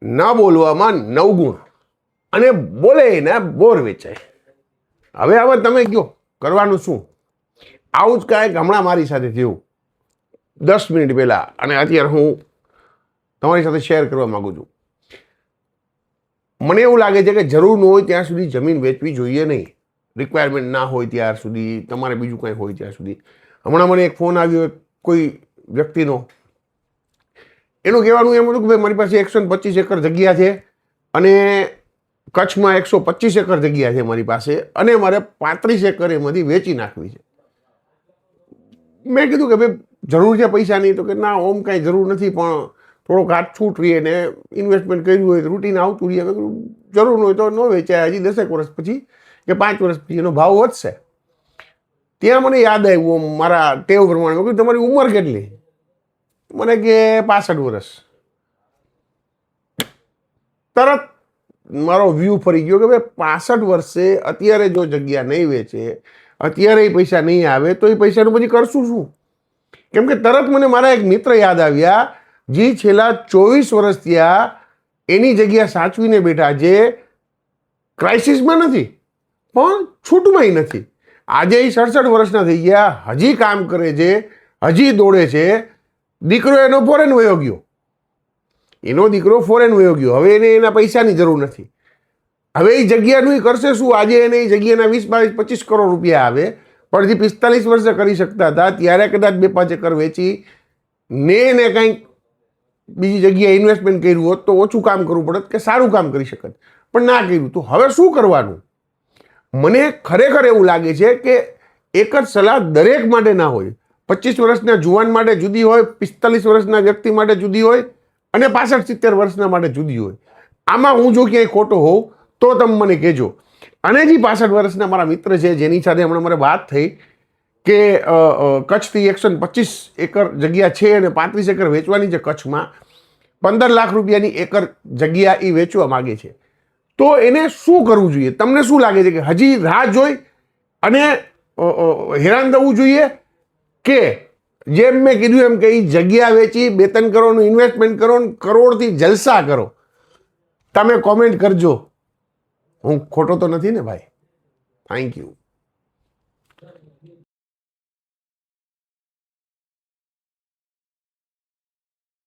ન બોલવામાં 9 ગુણ અને બોલે ને બોર વેચાય. હવે તમે કયો કરવાનું શું? આવું જ કાંઈક હમણાં મારી સાથે થયું 10 મિનિટ પહેલાં, અને અત્યારે હું તમારી સાથે શેર કરવા માગું છું. મને એવું લાગે છે કે જરૂર ન હોય ત્યાં સુધી જમીન વેચવી જોઈએ નહીં. રિક્વાયરમેન્ટ ના હોય ત્યાર સુધી, તમારે બીજું કંઈ હોય ત્યાં સુધી. હમણાં મને એક ફોન આવ્યો કોઈ વ્યક્તિનો. એનું કહેવાનું એમ હતું કે ભાઈ મારી પાસે 125 એકર જગ્યા છે અને કચ્છમાં 125 એકર જગ્યા છે મારી પાસે, અને મારે 35 એકર એમાંથી વેચી નાખવી છે. મેં કીધું કે ભાઈ જરૂર છે પૈસાની? તો કે ના, ઓમ કાંઈ જરૂર નથી, પણ થોડોક હાથ છૂટ રહીએ ને ઇન્વેસ્ટમેન્ટ કર્યું હોય રૂટીન આવતું રહીએ. જરૂર ન હોય તો ન વેચાય. હજી 10 વર્ષ પછી કે 5 વર્ષ પછી એનો ભાવ વધશે. ત્યાં મને યાદ આવ્યું મારા ટેવ પ્રમાણે. મેં કીધું તમારી ઉંમર કેટલી? મને કે 65 વર્ષ. તરત મારો વ્યૂ ફરી ગયો કે ભાઈ 65 વર્ષે અત્યારે જો જગ્યા નહીં વેચે, અત્યારે એ પૈસા નહીં આવે તો એ પૈસાનું પછી કરશું શું? કેમ કે તરત મને મારા એક મિત્ર યાદ આવ્યા જે છેલ્લા 24 વર્ષ થયા એની જગ્યા સાચવીને બેઠા, જે ક્રાઇસિસમાં નથી પણ છૂટમાંય નથી. આજે એ 67 વર્ષના થઈ ગયા, હજી કામ કરે છે, હજી દોડે છે. દીકરો એનો ફોરેન વયો ગયો, હવે એને એના પૈસાની જરૂર નથી. હવે એ જગ્યાનું એ કરશે શું? આજે એને એ જગ્યાના 20, 22, 25 કરોડ રૂપિયા આવે, પણ જે 45 વર્ષે કરી શકતા હતા ત્યારે કદાચ 2-5 એકર વેચી ને એને કંઈક બીજી જગ્યાએ ઇન્વેસ્ટમેન્ટ કર્યું હોત તો ઓછું કામ કરવું પડત કે સારું કામ કરી શકત, પણ ના કર્યું. તો હવે શું કરવાનું? મને ખરેખર એવું લાગે છે કે એક જ સલાહ દરેક માટે ના હોય. 25 વર્ષના જુવાન માટે જુદી હોય, 45 વર્ષના વ્યક્તિ માટે જુદી હોય, અને 65-70 વર્ષના માટે જુદી હોય. આમાં હું જો ક્યાંય ખોટો હોઉં તો તમે મને કહેજો. અને જે 65 વર્ષના મારા મિત્ર છે જેની સાથે હમણાં મારે વાત થઈ કે કચ્છથી 125 એકર જગ્યા છે અને 35 એકર વેચવાની છે કચ્છમાં, 15 લાખ રૂપિયાની એકર જગ્યા એ વેચવા માગે છે. તો એને શું કરવું જોઈએ? તમને શું લાગે છે કે હજી રાહ જોઈ અને હેરાન થવું જોઈએ, કે જેમ મેં કીધું એમ કે એ જગ્યા વેચી 2-3 કરોડનું ઇન્વેસ્ટમેન્ટ કરો ને કરોડથી જલસા કરો? તમે કોમેન્ટ કરજો. હું ખોટો તો નથી ને ભાઈ? Thank you.